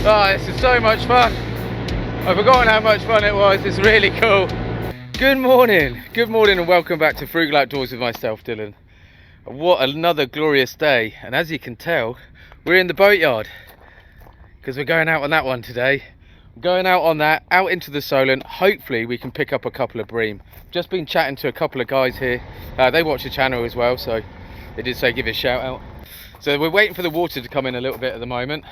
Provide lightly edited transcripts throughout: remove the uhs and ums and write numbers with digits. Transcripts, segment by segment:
Oh, this is so much fun. I've forgotten how much fun it was. It's really cool. Good morning and welcome back to Frugal Outdoors with myself, Dylan. What another glorious day, and as you can tell, we're in the boatyard because we're going out on that one today. Going out on that, out into the Solent. Hopefully we can pick up a couple of bream. Just been chatting to a couple of guys here. They watch the channel as well, so they did say give it a shout out. So we're waiting for the water to come in a little bit at the moment.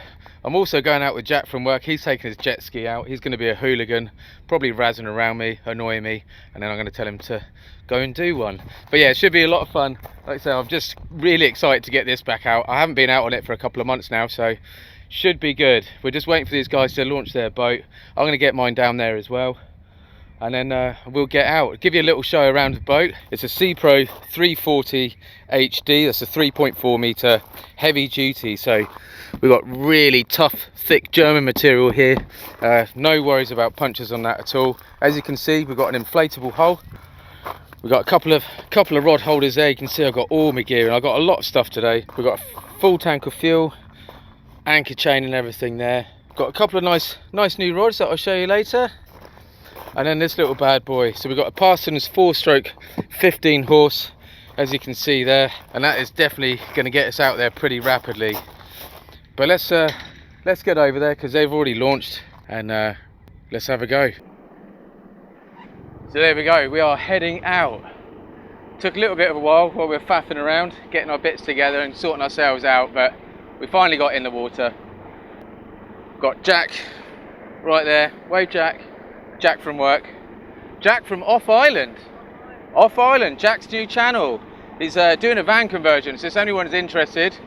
I'm also going out with Jack from work. He's taking his jet ski out. He's going to be a hooligan, probably razzing around me, annoying me, and then I'm going to tell him to go and do one. But yeah, it should be a lot of fun. Like I say, I'm just really excited to get this back out. I haven't been out on it for a couple of months now, so should be good. We're just waiting for these guys to launch their boat. I'm going to get mine down there as well, and then we'll get out. Give you a little show around the boat. It's a Seapro 340 HD. That's a 3.4 meter heavy duty, so we've got really tough, thick German material here. No worries about punches on that at all. As you can see, we've got an inflatable hull. We've got a couple of rod holders there. You can see I've got all my gear, and I've got a lot of stuff today. We've got a full tank of fuel, anchor chain and everything there. Got a couple of nice new rods that I'll show you later. And then this little bad boy. So we've got a Parsun's 4-stroke 15 horse, as you can see there, and that is definitely going to get us out there pretty rapidly. But let's get over there because they've already launched, and let's have a go. So there we go, we are heading out. Took a little bit of a while we were faffing around, getting our bits together and sorting ourselves out, but we finally got in the water. Got Jack right there. Wave Jack. Jack from work. Jack from off island. Jack's new channel. He's doing a van conversion, so if anyone's interested,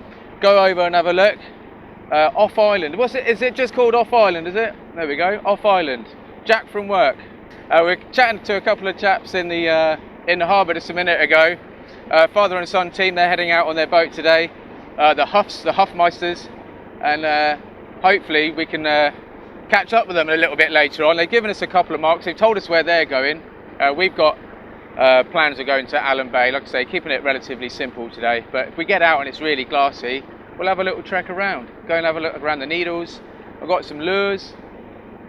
go over and have a look. Off island. What's it? Is it just called Off Island? Is it? There we go. Off Island. Jack from work. We're chatting to a couple of chaps in the harbour just a minute ago. Father and son team. They're heading out on their boat today. The Huffmeisters, and hopefully we can catch up with them a little bit later on. They've given us a couple of marks. They've told us where they're going. We've got plans of going to Allen Bay. Like I say, keeping it relatively simple today. But if we get out and it's really glassy, we'll have a little trek around. Go and have a look around the Needles. I've got some lures.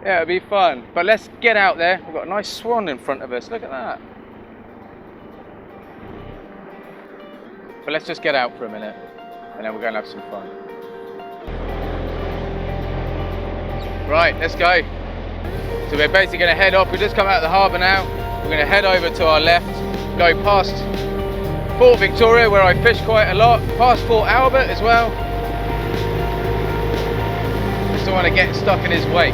Yeah, it'll be fun. But let's get out there. We've got a nice swan in front of us. Look at that. But let's just get out for a minute, and then we're going to have some fun. Right, let's go. So we're basically going to head off. We've just come out of the harbour now. We're going to head over to our left, go past Port Victoria, where I fish quite a lot, past Port Albert as well. Just don't want to get stuck in his wake.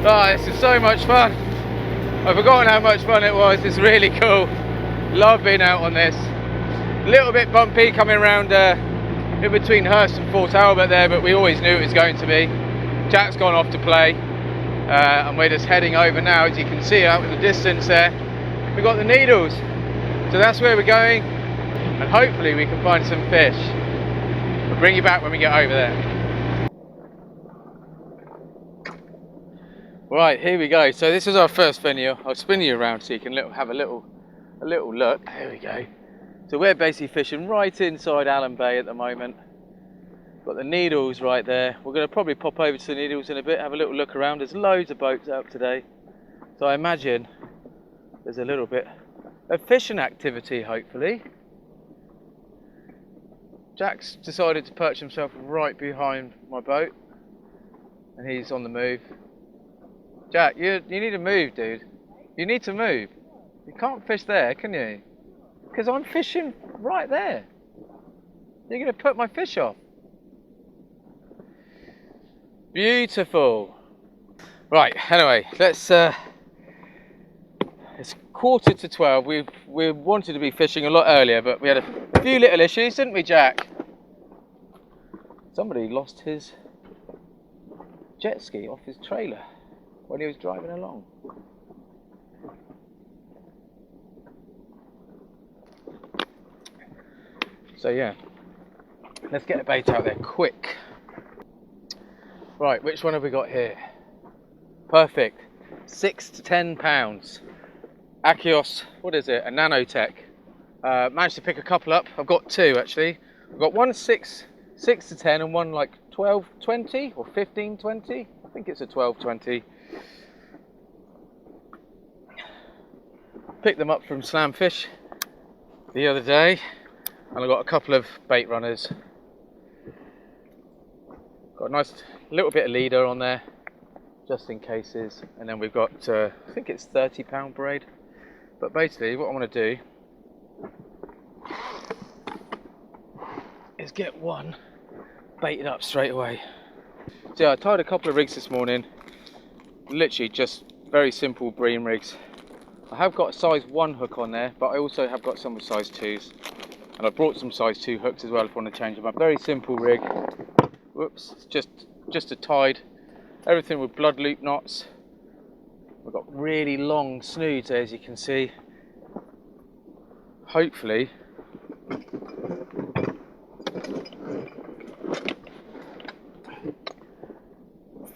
Oh, this is so much fun. I've forgotten how much fun it was. It's really cool. Love being out on this. A little bit bumpy coming around in between Hurst and Port Albert there, but we always knew it was going to be. Jack's gone off to play, and we're just heading over now. As you can see out in the distance there, we've got the Needles. So that's where we're going, and hopefully we can find some fish. We'll bring you back when we get over there. Right, here we go. So this is our first venue. I'll spin you around so you can have a little look. There we go. So we're basically fishing right inside Allen Bay at the moment. Got the Needles right there. We're going to probably pop over to the Needles in a bit, have a little look around. There's loads of boats out today, so I imagine there's a little bit of fishing activity, hopefully. Jack's decided to perch himself right behind my boat, and he's on the move. Jack, you need to move, dude. You need to move. You can't fish there, can you? Because I'm fishing right there. You're going to put my fish off. Beautiful. Right, anyway, it's 11:45. We wanted to be fishing a lot earlier, but we had a Few little issues, didn't we, Jack? Somebody lost his jet ski off his trailer when he was driving along. So yeah, let's get the bait out there quick. Right, which one have we got here? Perfect, 6 to 10 pounds. Achios, what is it? A nanotech. Managed to pick a couple up. I've got two actually. I've got one 6 to 10 and one like 12.20 or 15.20. I think it's a 12.20. Picked them up from Slamfish the other day, and I've got a couple of bait runners. Got a nice little bit of leader on there, just in cases, and then we've got I think it's 30-pound braid. But basically what I want to do is get one baited up straight away. So yeah, I tied a couple of rigs this morning, literally just very simple Bream rigs. I have got a size 1 hook on there, but I also have got some with size 2s, and I brought some size 2 hooks as well if I want to change them up. Very simple rig. Whoops, just a tide, everything with blood loop knots. We've got really long snoods there, as you can see. Hopefully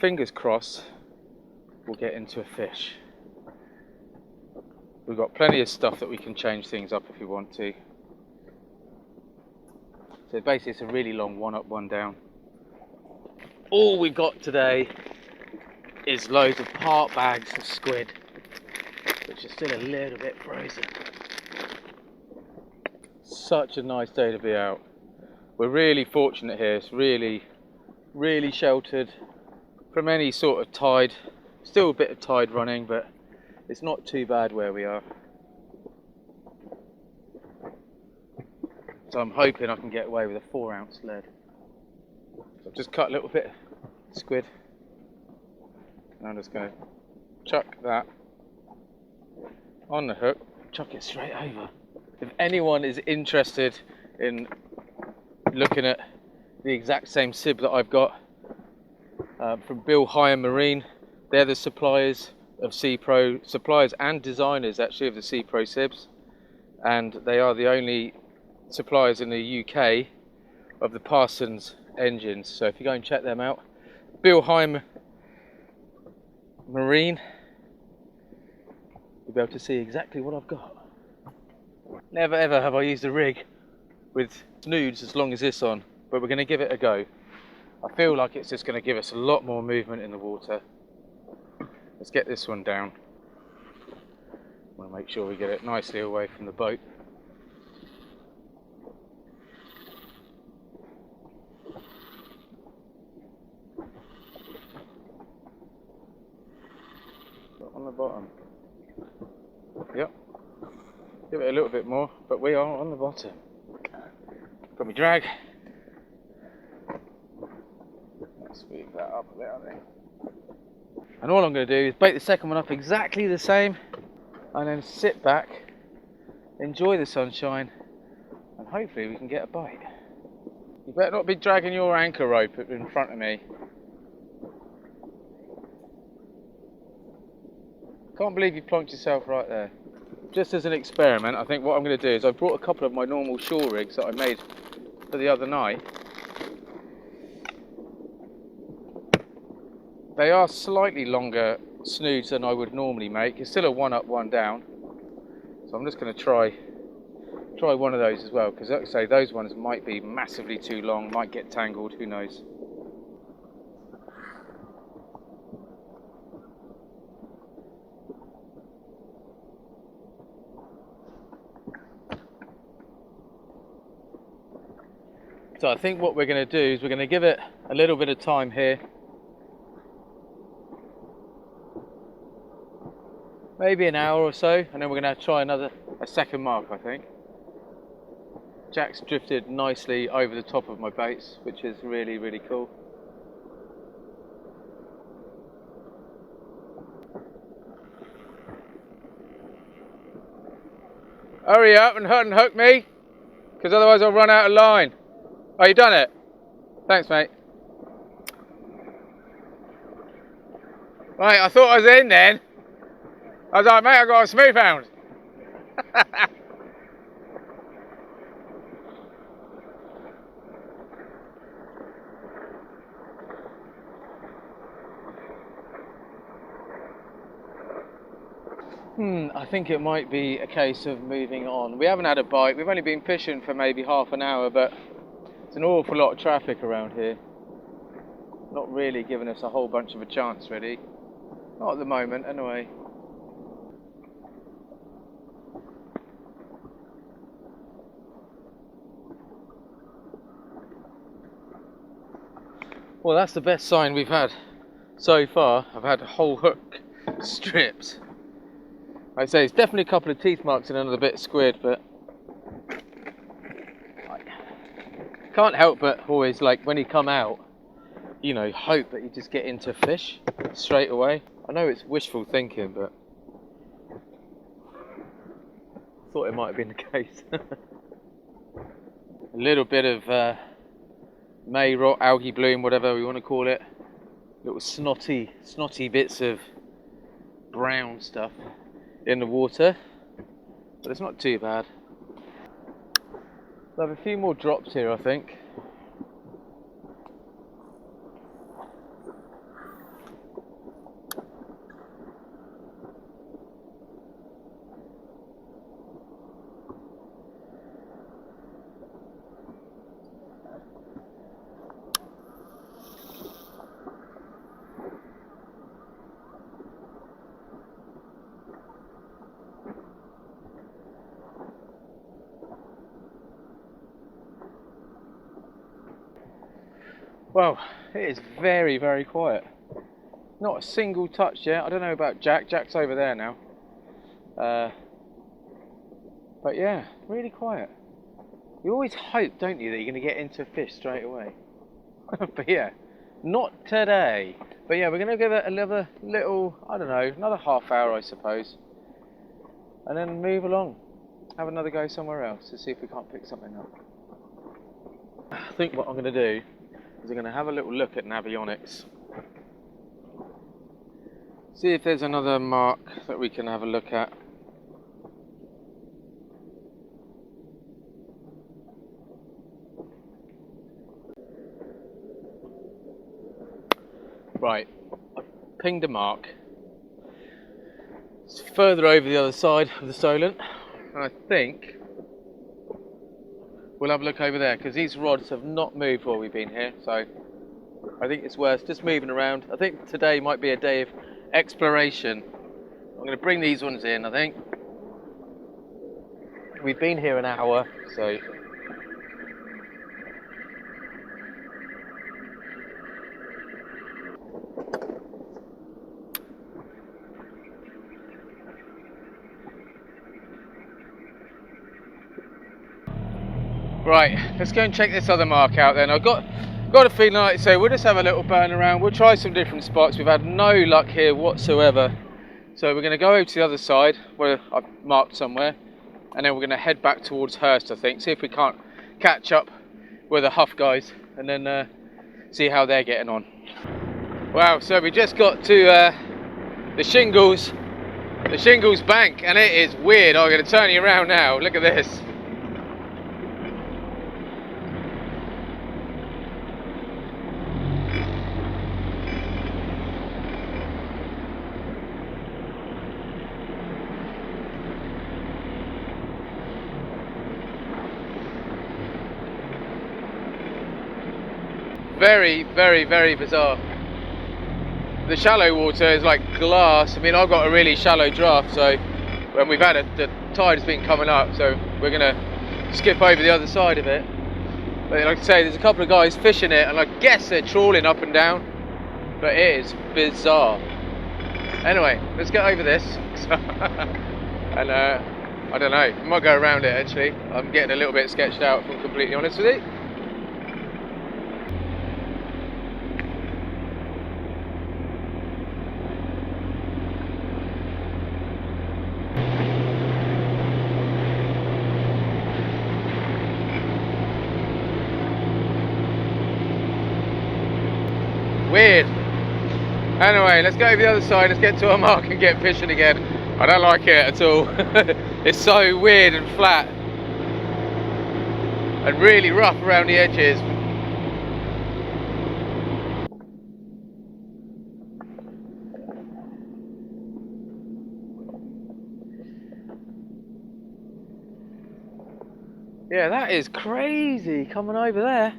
fingers crossed we'll get into a fish. We've got plenty of stuff that we can change things up if we want to. So basically it's a really long one up, one down. All we've got today is loads of part bags of squid, which are still a little bit frozen. Such a nice day to be out. We're really fortunate here. It's really sheltered from any sort of tide. Still a bit of tide running, but it's not too bad where we are. So I'm hoping I can get away with a 4-ounce lead. So I've just cut a little bit of squid, and I'm just going to chuck that on the hook, chuck it straight over. If anyone is interested in looking at the exact same sib that I've got from Bill Higham Marine, they're the suppliers of Seapro, suppliers and designers actually of the Seapro Sibs, and they are the only suppliers in the UK of the Parsun's engines. So if you go and check them out, Bill Higham Marine, you'll be able to see exactly what I've got. Never ever have I used a rig with snoods as long as this on, but we're going to give it a go. I feel like it's just going to give us a lot more movement in the water. Let's get this one down. I want to make sure we get it nicely away from the boat. On the bottom. Yep. Give it a little bit more, but we are on the bottom. Got me drag. Let's speed that up a bit, I think. And all I'm going to do is bait the second one up exactly the same, and then sit back, enjoy the sunshine, and hopefully we can get a bite. You better not be dragging your anchor rope in front of me. Can't believe you plonked yourself right there. Just as an experiment, I think what I'm going to do is I've brought a couple of my normal shore rigs that I made for the other night. They are slightly longer snoods than I would normally make. It's still a 1 up, 1 down. So I'm just going to try one of those as well, because like I say, those ones might be massively too long, might get tangled, who knows. So I think what we're going to do is we're going to give it a little bit of time here. Maybe an hour or so, and then we're going to try a second mark, I think. Jack's drifted nicely over the top of my baits, which is really cool. Hurry up and hook me. because otherwise I'll run out of line. Oh, you done it? Thanks, mate. Right, I thought I was in then. I was like, mate, I got a smooth hound. I think it might be a case of moving on. We haven't had a bite. We've only been fishing for maybe half an hour, but it's an awful lot of traffic around here. Not really giving us a whole bunch of a chance, really. Not at the moment, anyway. Well, that's the best sign we've had so far. I've had a whole hook stripped. I'd say it's definitely a couple of teeth marks and another bit of squid, but I can't help but always, like, when you come out, you know, hope that you just get into fish straight away. I know it's wishful thinking, but I thought it might have been the case. A little bit of May rot, algae bloom, whatever we want to call it. Little snotty bits of brown stuff in the water, but it's not too bad. We'll have a few more drops here, I think. Well, it is very, very quiet. Not a single touch yet. I don't know about Jack. Jack's over there now. But yeah, really quiet. You always hope, don't you, that you're going to get into fish straight away. But yeah, not today. But yeah, we're going to give it another little, I don't know, another half hour, I suppose. And then move along. Have another go somewhere else to see if we can't pick something up. I think what I'm going to do is I'm going to have a little look at Navionics. See if there's another mark that we can have a look at. Right, I've pinged a mark. It's further over the other side of the solent. And I think we'll have a look over there, because these rods have not moved while we've been here, so I think it's worth just moving around. I think today might be a day of exploration. I'm going to bring these ones in, I think. We've been here an hour, so right, let's go and check this other mark out then. I've got a feeling, like I say, we'll just have a little burn around. We'll try some different spots. We've had no luck here whatsoever. So we're going to go over to the other side where I've marked somewhere. And then we're going to head back towards Hurst, I think. See if we can't catch up with the Huff guys. And then see how they're getting on. Wow, so we just got to the Shingles bank. And it is weird. I'm going to turn you around now. Look at this. Very, very, very bizarre. The shallow water is like glass. I mean, I've got a really shallow draft, so when we've had the tide's been coming up, so we're gonna skip over the other side of it. But like I say, there's a couple of guys fishing it, and I guess they're trawling up and down, but it is bizarre. Anyway, let's get over this. And I don't know, I might go around it actually. I'm getting a little bit sketched out, if I'm completely honest with you. Weird. Anyway, let's go over the other side, let's get to our mark and get fishing again. I don't like it at all. It's so weird and flat and really rough around the edges. Yeah, that is crazy coming over there.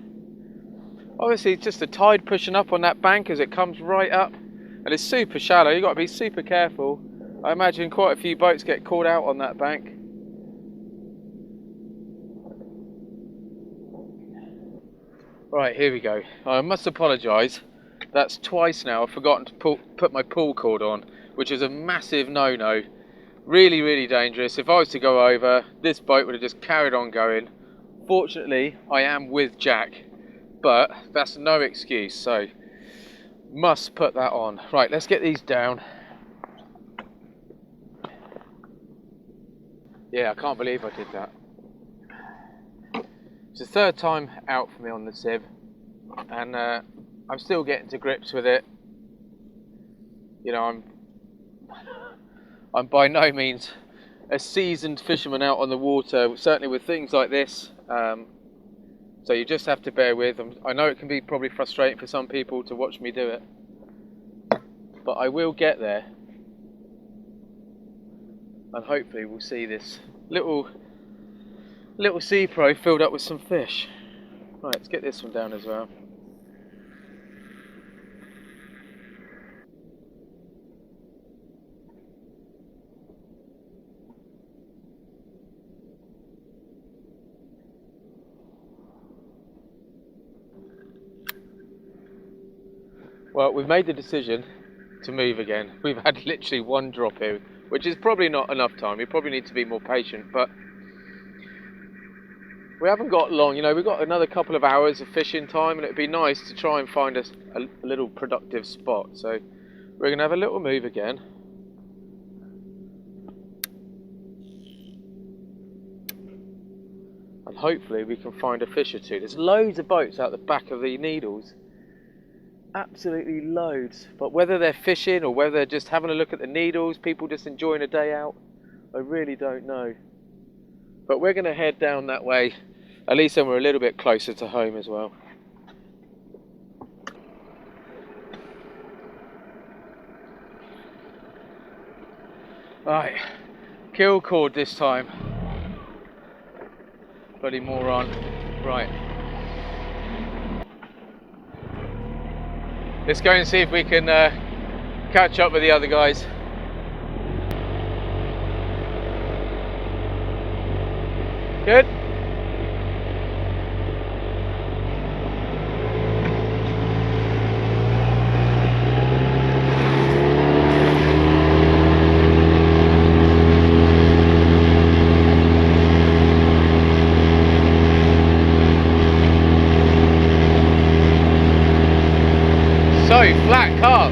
Obviously it's just the tide pushing up on that bank as it comes right up, and it's super shallow. You've got to be super careful. I imagine quite a few boats get caught out on that bank. Right, here we go. I must apologise. That's twice now I've forgotten to put my pull cord on, which is a massive no-no. Really, really dangerous. If I was to go over, this boat would have just carried on going. Fortunately, I am with Jack, but that's no excuse, so must put that on. Right, let's get these down. Yeah, I can't believe I did that. It's the third time out for me on the Sib, and I'm still getting to grips with it. You know, I'm by no means a seasoned fisherman out on the water, certainly with things like this. So you just have to bear with. I know it can be probably frustrating for some people to watch me do it, but I will get there. And hopefully we'll see this little Seapro filled up with some fish. Right, let's get this one down as well. Well, we've made the decision to move again. We've had literally one drop here, which is probably not enough time. We probably need to be more patient, but we haven't got long. You know, we've got another couple of hours of fishing time, and it'd be nice to try and find us a little productive spot. So we're going to have a little move again. And hopefully we can find a fish or two. There's loads of boats out the back of the Needles. Absolutely loads, but whether they're fishing or whether they're just having a look at the Needles, people just enjoying a day out, I really don't know. But we're going to head down that way, at least then we're a little bit closer to home as well. Right, kill cord this time. Bloody moron. Right. Let's go and see if we can catch up with the other guys. Good? So flat carp.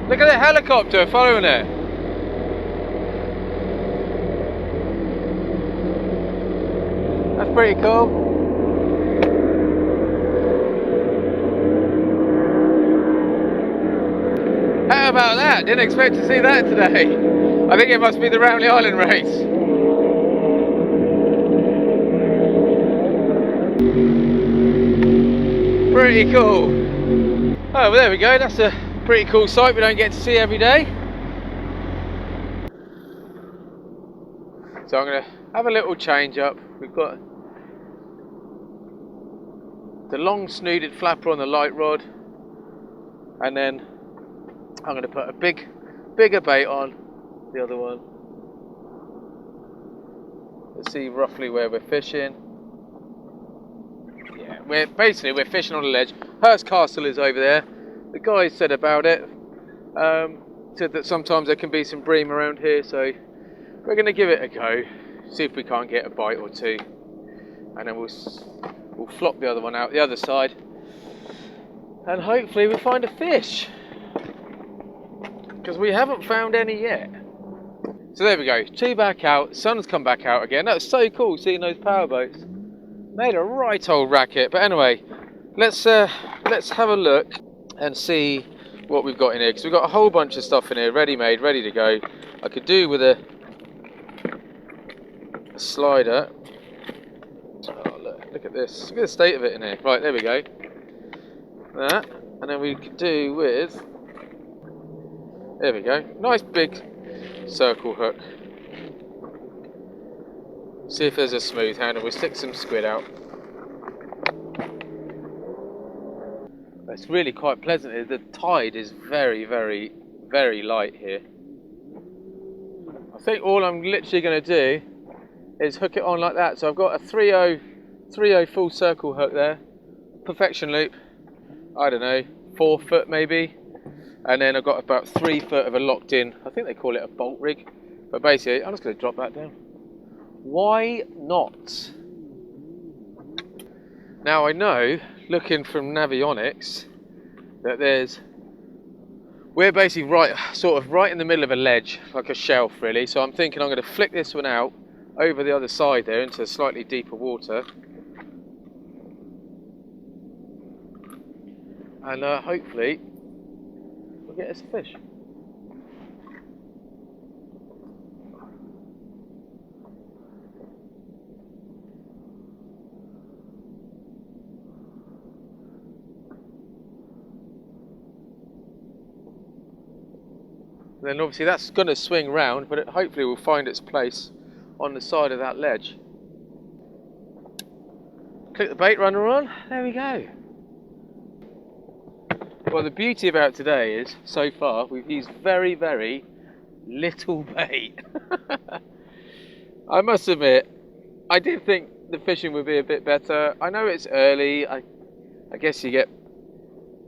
Look at the helicopter following it. That's pretty cool. How about that? Didn't expect to see that today. I think it must be the Roundly Island race. Pretty cool. Oh, well, there we go. That's a Pretty cool sight we don't get to see every day. So I'm going to have a little change up. We've got the long snooded flapper on the light rod, and then I'm going to put a bigger bait on the other one. Let's see roughly where we're fishing. Yeah, we're fishing on a ledge. Hurst Castle is over there. The guy said about it, said that sometimes there can be some bream around here, so we're going to give it a go, see if we can't get a bite or two, and then we'll flop the other one out the other side, and hopefully we find a fish, because we haven't found any yet. So there we go, 2 back out, sun's come back out again. That was so cool seeing those power boats. Made a right old racket. But anyway, let's have a look and see what we've got in here, because we've got a whole bunch of stuff in here ready made, ready to go. I could do with a slider. Oh, look at this, look at the state of it in here. Right, there we go, that, and then we could do with, there we go, nice big circle hook. See if there's a smooth handle. We'll stick some squid out. It's really quite pleasant. The tide is very, very, very light here. I think all I'm literally going to do is hook it on like that. So I've got a 3/0 full circle hook there, perfection loop, I don't know, 4 foot maybe, and then I've got about 3 foot of a locked in, I think they call it a bolt rig, but basically I'm just going to drop that down. Why not? Now I know, looking from Navionics, that we're basically sort of right in the middle of a ledge, like a shelf really, so I'm thinking I'm going to flick this one out over the other side there into slightly deeper water, and hopefully we'll get us a fish. Then obviously that's going to swing round, but hopefully will find its place on the side of that ledge. Click the bait runner on, there we go. Well, the beauty about today is, so far, we've used very, very little bait. I must admit, I did think the fishing would be a bit better. I know it's early, I guess you get,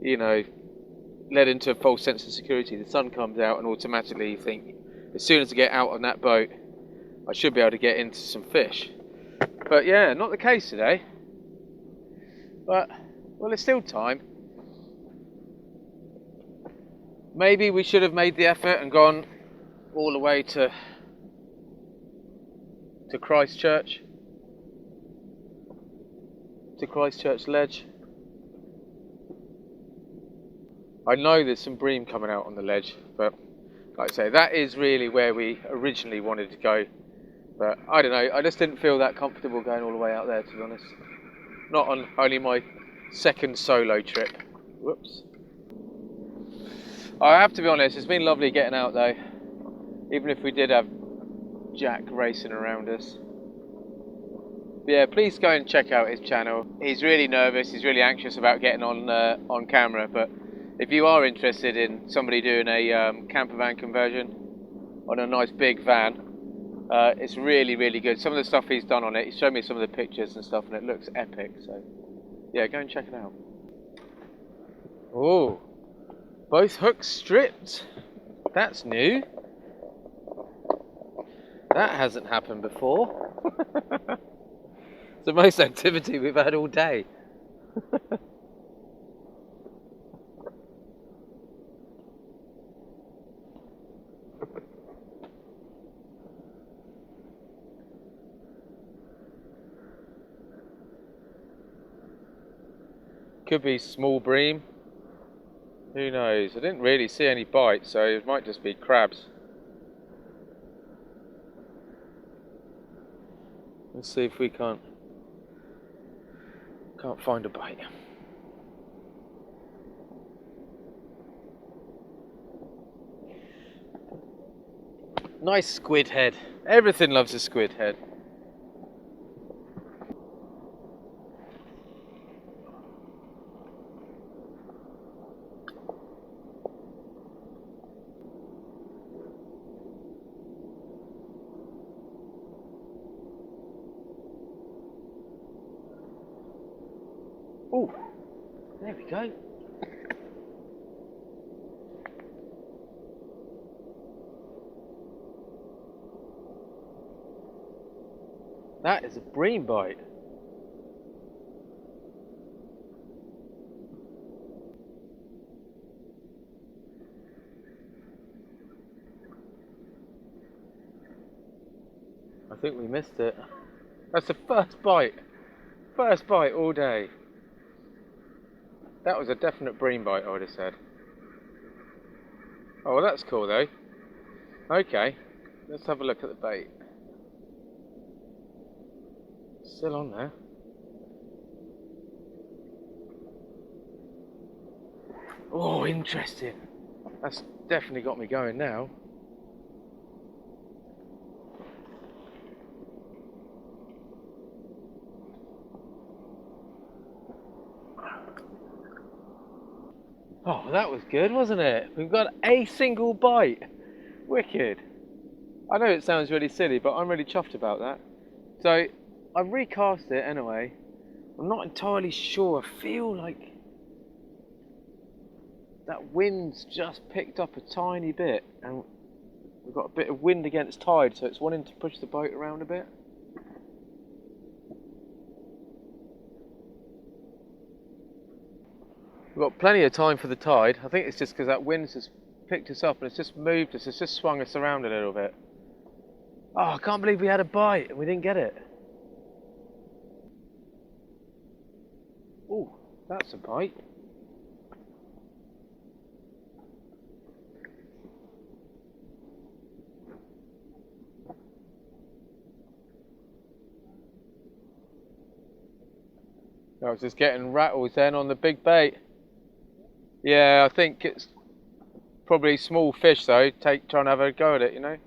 you know, led into a false sense of security. The sun comes out and automatically you think, as soon as I get out on that boat, I should be able to get into some fish. But yeah, not the case today. But, well, there's still time. Maybe we should have made the effort and gone all the way to Christchurch. To Christchurch Ledge. I know there's some bream coming out on the ledge, but like I say, that is really where we originally wanted to go. But I don't know, I just didn't feel that comfortable going all the way out there, to be honest. Not on only my second solo trip. Whoops. I have to be honest, it's been lovely getting out though. Even if we did have Jack racing around us. But yeah, please go and check out his channel. He's really nervous, he's really anxious about getting on camera, but if you are interested in somebody doing a camper van conversion on a nice big van, it's really, really good. Some of the stuff he's done on it, he showed me some of the pictures and stuff, and it looks epic. So yeah, go and check it out. Oh, both hooks stripped. That's new. That hasn't happened before. It's the most activity we've had all day. Could be small bream. Who knows? I didn't really see any bites, so it might just be crabs. Let's see if we can't find a bite. Nice squid head. Everything loves a squid head. Oh, there we go. That is a bream bite. I think we missed it. That's the first bite. First bite all day. That was a definite bream bite, I would have said. Oh, well, that's cool though. Okay, let's have a look at the bait. Still on there. Oh, interesting. That's definitely got me going now. Oh, that was good, wasn't it? We've got a single bite. Wicked. I know it sounds really silly, but I'm really chuffed about that. So, I've recast it anyway. I'm not entirely sure. I feel like that wind's just picked up a tiny bit, and we've got a bit of wind against tide, so it's wanting to push the boat around a bit. We've got plenty of time for the tide. I think it's just because that wind's just picked us up and it's just moved us, it's just swung us around a little bit. Oh, I can't believe we had a bite and we didn't get it. Oh, that's a bite. I was just getting rattles then on the big bait. Yeah, I think it's probably small fish though. Try and have a go at it, you know.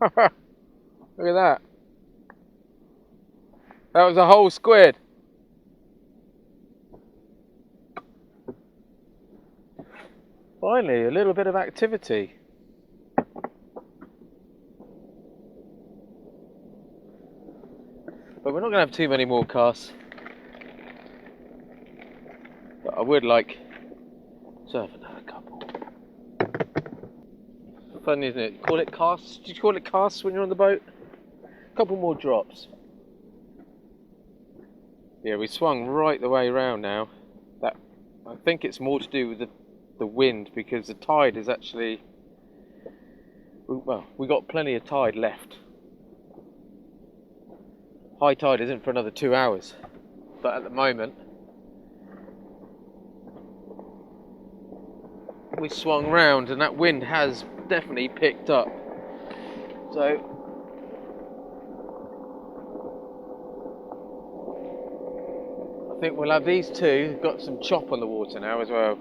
Look at that. That was a whole squid. Finally, a little bit of activity. But we're not going to have too many more casts. But I would like to have another couple. Funny, isn't it? Call it casts? Do you call it casts when you're on the boat? A couple more drops. Yeah, we swung right the way around now. That, I think it's more to do with the wind, because the tide is actually... Well, we got plenty of tide left. High tide isn't for another 2 hours. But at the moment... we swung round and that wind has definitely picked up. So... I think we'll have these two. Got some chop on the water now as well.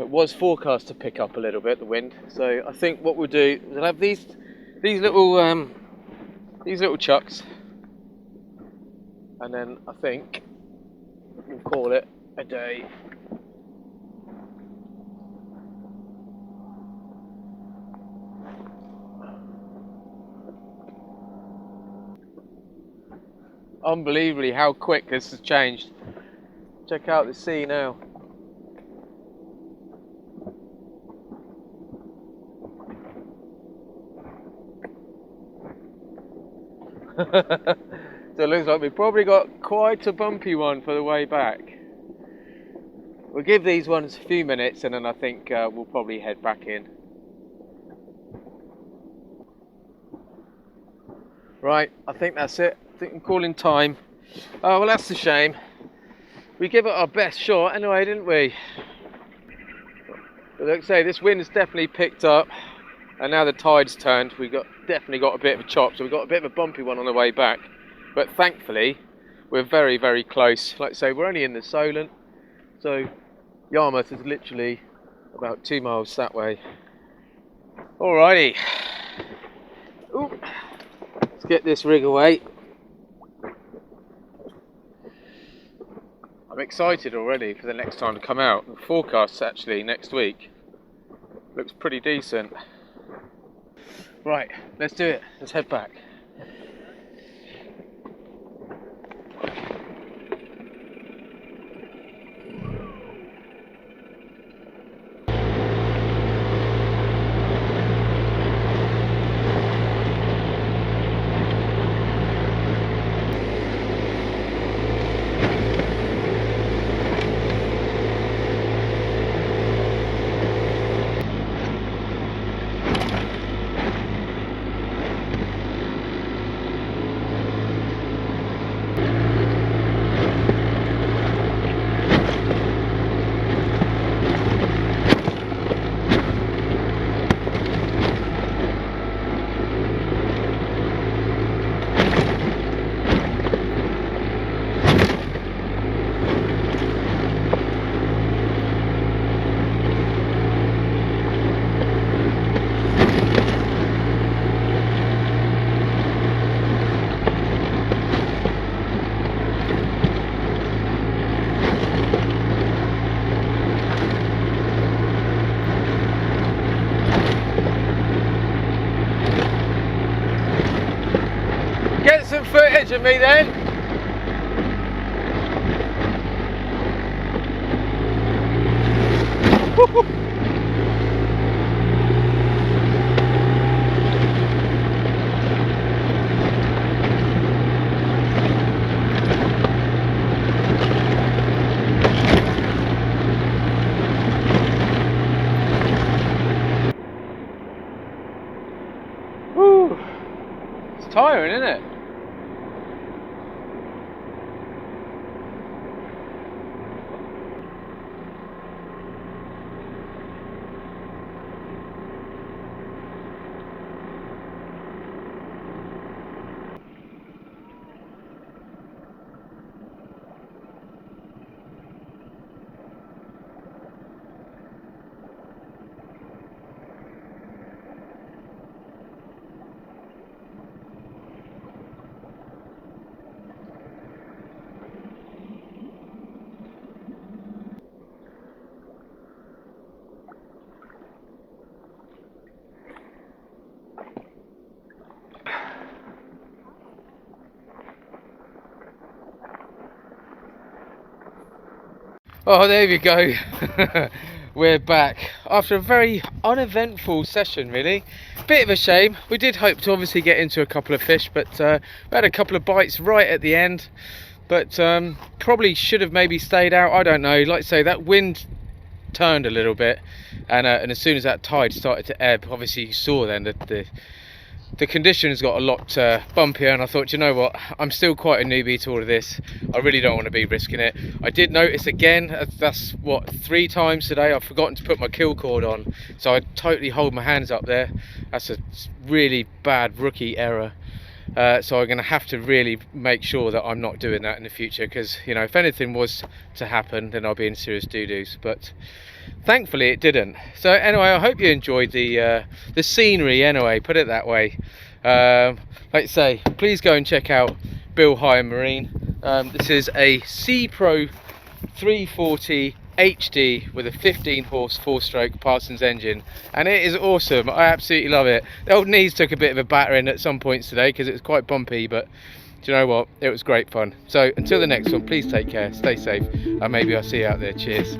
It was forecast to pick up a little bit, the wind. So I think what we'll do is we'll have these little chucks, and then I think we'll call it a day. Unbelievably how quick this has changed. Check out the sea now. So it looks like we've probably got quite a bumpy one for the way back. We'll give these ones a few minutes and then I think we'll probably head back in. Right, I think that's it. I think I'm calling time. Oh, well, that's a shame. We gave it our best shot anyway, didn't we? But like I say, this wind has definitely picked up, and now the tide's turned. We definitely got a bit of a chop, so we got a bit of a bumpy one on the way back. But thankfully, we're very, very close. Like I say, we're only in the Solent, so Yarmouth is literally about 2 miles that way. Alrighty, ooh, let's get this rig away. I'm excited already for the next time to come out. The forecast actually next week looks pretty decent. Right, let's do it. Let's head back. Get some footage of me then. Woo. It's tiring, isn't it? Oh, there we go. We're back after a very uneventful session, really. Bit of a shame. We did hope to obviously get into a couple of fish, but we had a couple of bites right at the end, but probably should have maybe stayed out. I don't know. Like I say, that wind turned a little bit, and as soon as that tide started to ebb, obviously you saw then that the conditions got a lot bumpier, and I thought, you know what, I'm still quite a newbie to all of this. I really don't want to be risking it. I did notice again, that's what, 3 times today I've forgotten to put my kill cord on, so I totally hold my hands up there. That's a really bad rookie error. So I'm going to have to really make sure that I'm not doing that in the future, because, you know, if anything was to happen, then I'll be in serious doo-doos. But thankfully it didn't. So anyway, I hope you enjoyed the scenery anyway, put it that way. Like I say, please go and check out Bill Higham Marine. This is a Seapro 340 HD with a 15 horse 4-stroke Parsons engine, and it is awesome. I absolutely love it. The old knees took a bit of a battering at some points today because it was quite bumpy, but do you know what, it was great fun. So until the next one, please take care, stay safe, and maybe I'll see you out there. Cheers.